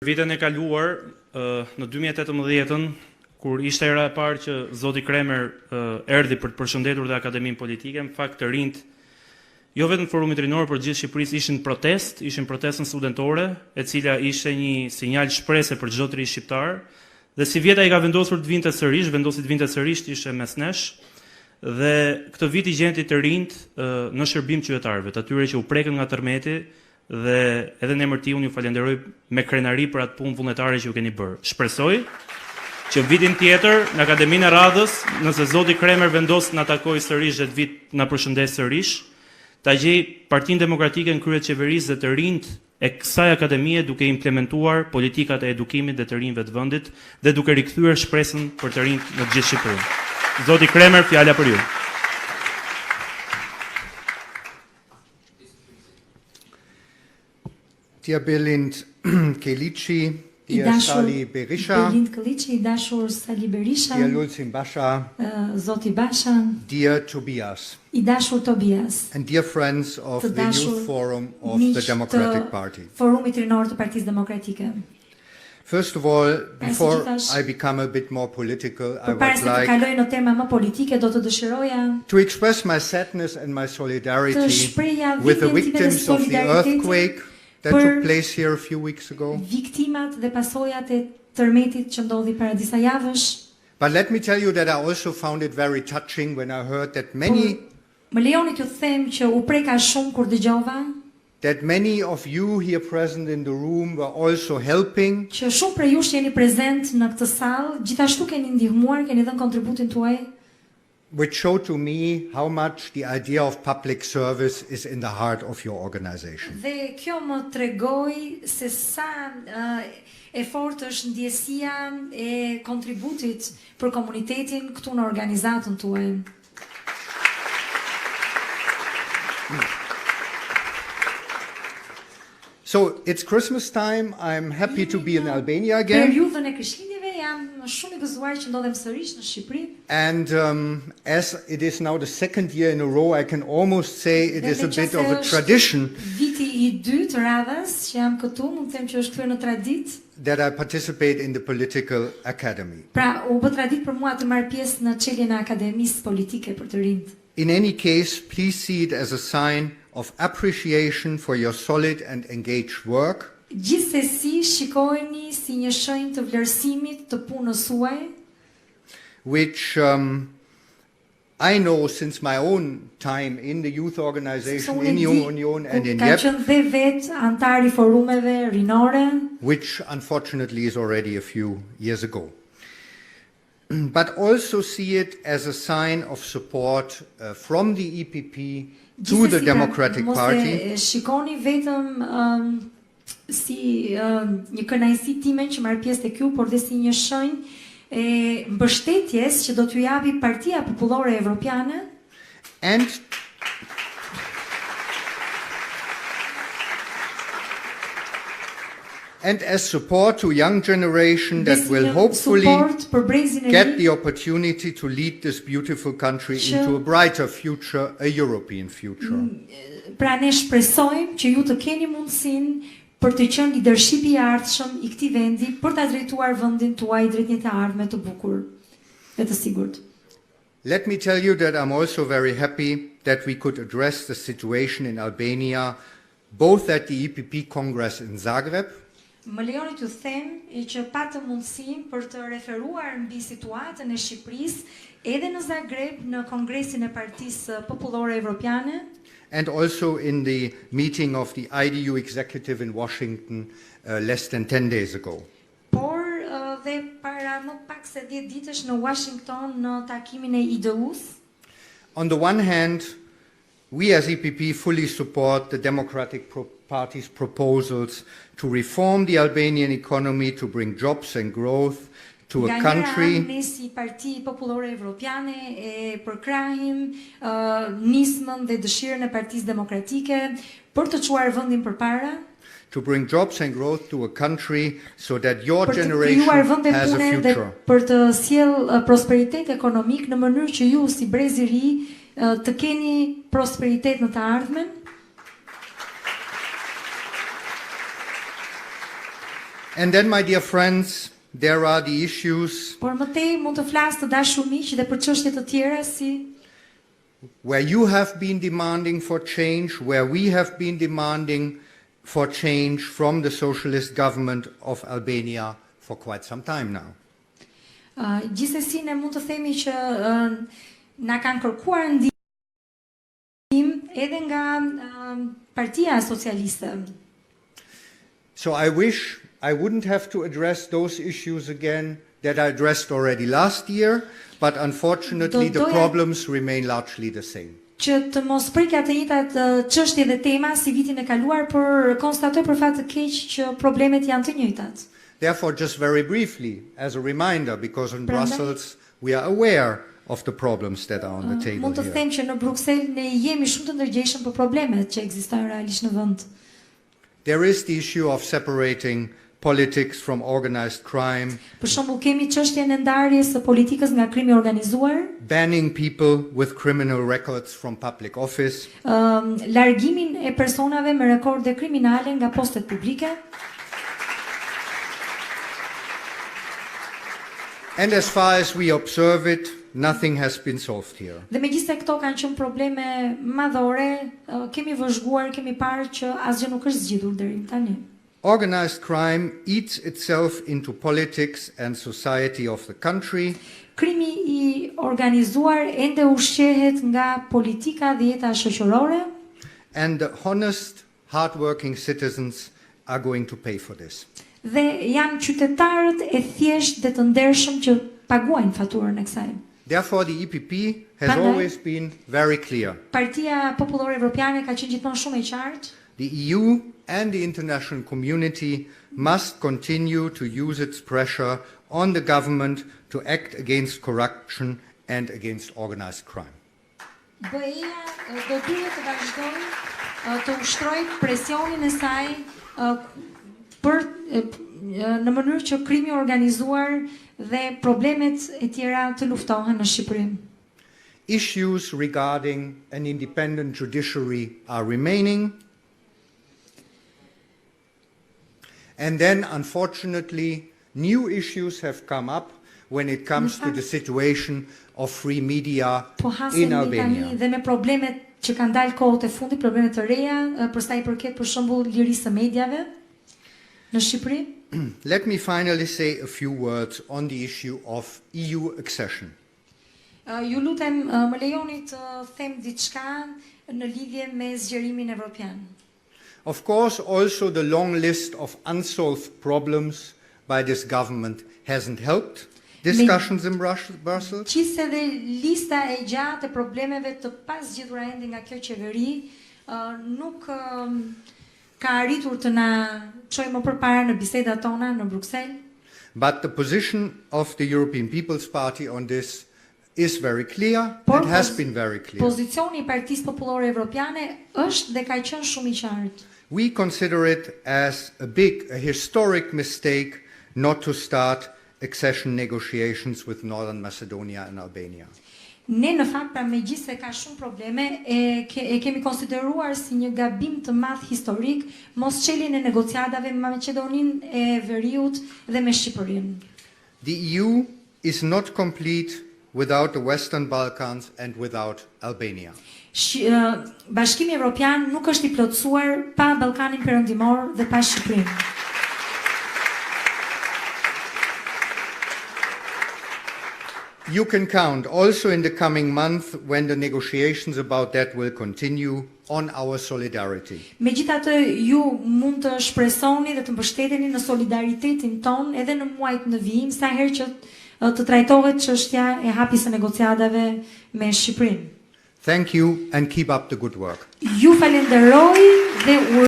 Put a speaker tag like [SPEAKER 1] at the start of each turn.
[SPEAKER 1] Vitën e kaluar, në 2018-ën, kur ishte era e parë që zoti Kremer erdhi për të përshëndetur dhe Akademinë Politike, në fakt të rinjt, jo vetëm forumit rinor, por gjithë Shqipërisë ishin protestën studentore, e cila ishte një sinjal shprese për çdo të ri shqiptar, dhe si vjeta i ka vendosur të vinte sërish, vendosi të vinte sërish, ishte mes nesh, dhe këtë vit i gjenti të rinjt në shërbim qytetarëve, të atyre që u prekën nga tërmeti, dhe edhe në emër ti unë ju falenderoj me krenari për atë punë vullnetare që ju keni bërë. Shpresoj që vitin tjetër në Akademinë e Radhës, nëse zoti Kremer vendos na takoj sërish dhe të vit na përshëndes sërish, ta gjej Partinë Demokratike në krye të qeverisë dhe të rinjt e kësaj akademie duke implementuar politikat e edukimit dhe të rinjve të vendit dhe duke rikthyer shpresën për të rinjt në gjithë Shqipërinë. Zoti Kremer, fjala për ju.
[SPEAKER 2] Dear Belind Kelici, dear Sali Berisha, dear Lulzim Basha,
[SPEAKER 3] Zoti Basha,
[SPEAKER 2] dear Tobias, and dear friends of the Youth Forum of the Democratic Party.
[SPEAKER 3] Forumit Rinor të Partisë Demokratike.
[SPEAKER 2] First of all, before I become a bit more political, I would like
[SPEAKER 3] kaloj në tema më politike, do të dëshiroja
[SPEAKER 2] to express my sadness and my solidarity with the victims of the earthquake that took place here a few weeks ago.
[SPEAKER 3] Viktimat dhe pasojat e tërmetit që ndodhi para disa javësh.
[SPEAKER 2] But let me tell you that I also found it very touching when I heard that many
[SPEAKER 3] Më lejoni t'ju them që u preka shumë kur dëgjova
[SPEAKER 2] that many of you here present in the room were also helping.
[SPEAKER 3] Që shumë prej jush jeni prezent në këtë sallë, gjithashtu keni ndihmuar, keni dhënë kontributin tuaj.
[SPEAKER 2] Which showed to me how much the idea of public service is in the heart of your organization.
[SPEAKER 3] Dhe kjo më tregoi se sa e fortë është ndjesia e kontributit për komunitetin këtu në organizatën tuaj.
[SPEAKER 2] So it's Christmas time. I'm happy to be in Albania again.
[SPEAKER 3] Periudhën e Krishtlindjeve jam shumë i gëzuar që ndodhem sërish në Shqipëri.
[SPEAKER 2] And as it is now the second year in a row, I can almost say it is a bit of a tradition.
[SPEAKER 3] Viti i dytë të radhës që jam këtu, mund të them që është kthyer në traditë.
[SPEAKER 2] That I participate in the Political Academy.
[SPEAKER 3] Pra, u bë traditë për mua të marr pjesë në çeljen e Akademisë Politike për të rinjt.
[SPEAKER 2] In any case, please see it as a sign of appreciation for your solid and engaged work.
[SPEAKER 3] Gjithsesi shikojeni si një shenjë të vlerësimit të punës suaj,
[SPEAKER 2] which I know since my own time in the youth organization, in Union and in
[SPEAKER 3] Ka qenë dhe vet antar I forumeve rinore,
[SPEAKER 2] which unfortunately is already a few years ago. But also see it as a sign of support from the EPP to the Democratic Party.
[SPEAKER 3] Shikoni vetëm si një kënaqësi time që marr pjesë te ky, por dhe si një shenjë e mbështetjes që do t'ju japi Partia Popullore Europianeë
[SPEAKER 2] and as support to young generation that will hopefully get the opportunity to lead this beautiful country into a brighter future, a European future.
[SPEAKER 3] Pra ne shpresojmë që ju të keni mundësinë për të qenë leadershipi I ardhshëm I këtij vendi, për ta drejtuar vendin tuaj drejt një të ardhme të bukur dhe të sigurt.
[SPEAKER 2] Let me tell you that I'm also very happy that we could address the situation in Albania both at the EPP Congress in Zagreb.
[SPEAKER 3] Më lejoni t'ju them që patëm mundësinë për të referuar mbi situatën e Shqipërisë edhe në Zagreb në Kongresin e Partisë Popullore Europiane.
[SPEAKER 2] And also in the meeting of the IDU executive in Washington less than 10 days ago.
[SPEAKER 3] Por dhe para më pak se 10 ditësh në Washington në takimin e IDU-s.
[SPEAKER 2] On the one hand, we as EPP fully support the Democratic Party's proposals to reform the Albanian economy to bring jobs and growth to a country.
[SPEAKER 3] Ne si Parti Popullore Europiane e përkrahim nismën dhe dëshirën e Partisë Demokratike për të çuar vendin përpara.
[SPEAKER 2] To bring jobs and growth to a country so that your generation has a future.
[SPEAKER 3] Për të sjell prosperitet ekonomik në mënyrë që ju si brez I ri të keni prosperitet në të ardhmen.
[SPEAKER 2] And then, my dear friends, there are the issues
[SPEAKER 3] Por më tej mund të flas të dashur miq dhe për çështje të tjera si
[SPEAKER 2] where you have been demanding for change, where we have been demanding for change from the socialist government of Albania for quite some time now.
[SPEAKER 3] Gjithsesi ne mund të themi që na kanë kërkuar ndihmë edhe nga Partia Socialiste.
[SPEAKER 2] So I wish I wouldn't have to address those issues again that I addressed already last year, but unfortunately the problems remain largely the same.
[SPEAKER 3] Që të mos prikja të njëjtat çështje dhe tema si vitin e kaluar, por konstatoj për fat të keq që problemet janë të njëjtat.
[SPEAKER 2] Therefore, just very briefly, as a reminder, because in Brussels we are aware of the problems that are on the table
[SPEAKER 3] Mund të them që në Bruksel ne jemi shumë të ndërgjegjshëm për problemet që ekzistojnë realisht në vend.
[SPEAKER 2] There is the issue of separating politics from organized crime,
[SPEAKER 3] Për shembull kemi çështjen e ndarjes së politikës nga krimi i organizuar,
[SPEAKER 2] banning people with criminal records from public office,
[SPEAKER 3] largimin e personave me rekorde kriminale nga postet publike.
[SPEAKER 2] and as far as we observe it, nothing has been solved here.
[SPEAKER 3] Dhe megjithëse këto kanë qenë probleme madhore, kemi vëzhguar, kemi parë që asgjë nuk është zgjidhur deri tani.
[SPEAKER 2] Organized crime eats itself into politics and society of the country,
[SPEAKER 3] Krimi i organizuar ende ushqehet nga politika dhe jeta shoqërore
[SPEAKER 2] and the honest, hardworking citizens are going to pay for this.
[SPEAKER 3] dhe janë qytetarët e thjeshtë dhe të ndershëm që paguajnë faturën e kësaj.
[SPEAKER 2] Therefore, the EPP has
[SPEAKER 3] Prandaj,
[SPEAKER 2] always been very clear.
[SPEAKER 3] Partia Popullore Europiane ka qenë gjithmonë shumë e qartë.
[SPEAKER 2] The EU and the international community must continue to use its pressure on the government to act against corruption and against organized crime.
[SPEAKER 3] BE-ja do duhet të vazhdojë të ushtrojë presionin e saj për në mënyrë që krimi i organizuar dhe problemet e tjera të luftohen në Shqipëri.
[SPEAKER 2] Issues regarding an independent judiciary are remaining. And then, unfortunately, new issues have come up when it comes to the situation of free media in Albania.
[SPEAKER 3] Dhe me problemet që kanë dalë kohët e fundit, problemet të reja, për sa i përket për shembull lirisë së medjave në Shqipëri.
[SPEAKER 2] Let me finally say a few words on the issue of EU accession.
[SPEAKER 3] Ju lutem, më lejoni të them diçka në lidhje me zgjerimin evropian.
[SPEAKER 2] Of course, also the long list of unsolved problems by this government hasn't helped discussions in Brussels.
[SPEAKER 3] Qise dhe lista e gjatë e problemeve të pasgjidhura ende nga kjo qeveri nuk ka arritur të na çojë më përpara në bisedat tona në Bruksel.
[SPEAKER 2] But the position of the European People's Party on this is very clear. It has been very clear.
[SPEAKER 3] Pozicioni i Partisë Popullore Europiane është dhe ka qenë shumë i qartë.
[SPEAKER 2] We consider it as a historic mistake not to start accession negotiations with Northern Macedonia and Albania.
[SPEAKER 3] Ne në fakt pra megjithëse ka shumë probleme e kemi konsideruar si një gabim të madh historik mos çeljen e negociatave me Maqedoninë e Veriut dhe me Shqipërinë.
[SPEAKER 2] The EU is not complete without the Western Balkans and without Albania.
[SPEAKER 3] Bashkimi Evropian nuk është i plotësuar pa Ballkanin Perëndimor dhe pa Shqipërinë.
[SPEAKER 2] You can count also in the coming month when the negotiations about that will continue on our solidarity.
[SPEAKER 3] Megjithatë ju mund të shpresoni dhe të mbështeteni në solidaritetin ton edhe në muajt në vijim sa herë që të trajtohet çështja e hapjes së negociatave me Shqipërinë.
[SPEAKER 2] Thank you and keep up the good work.
[SPEAKER 3] Ju falenderoj dhe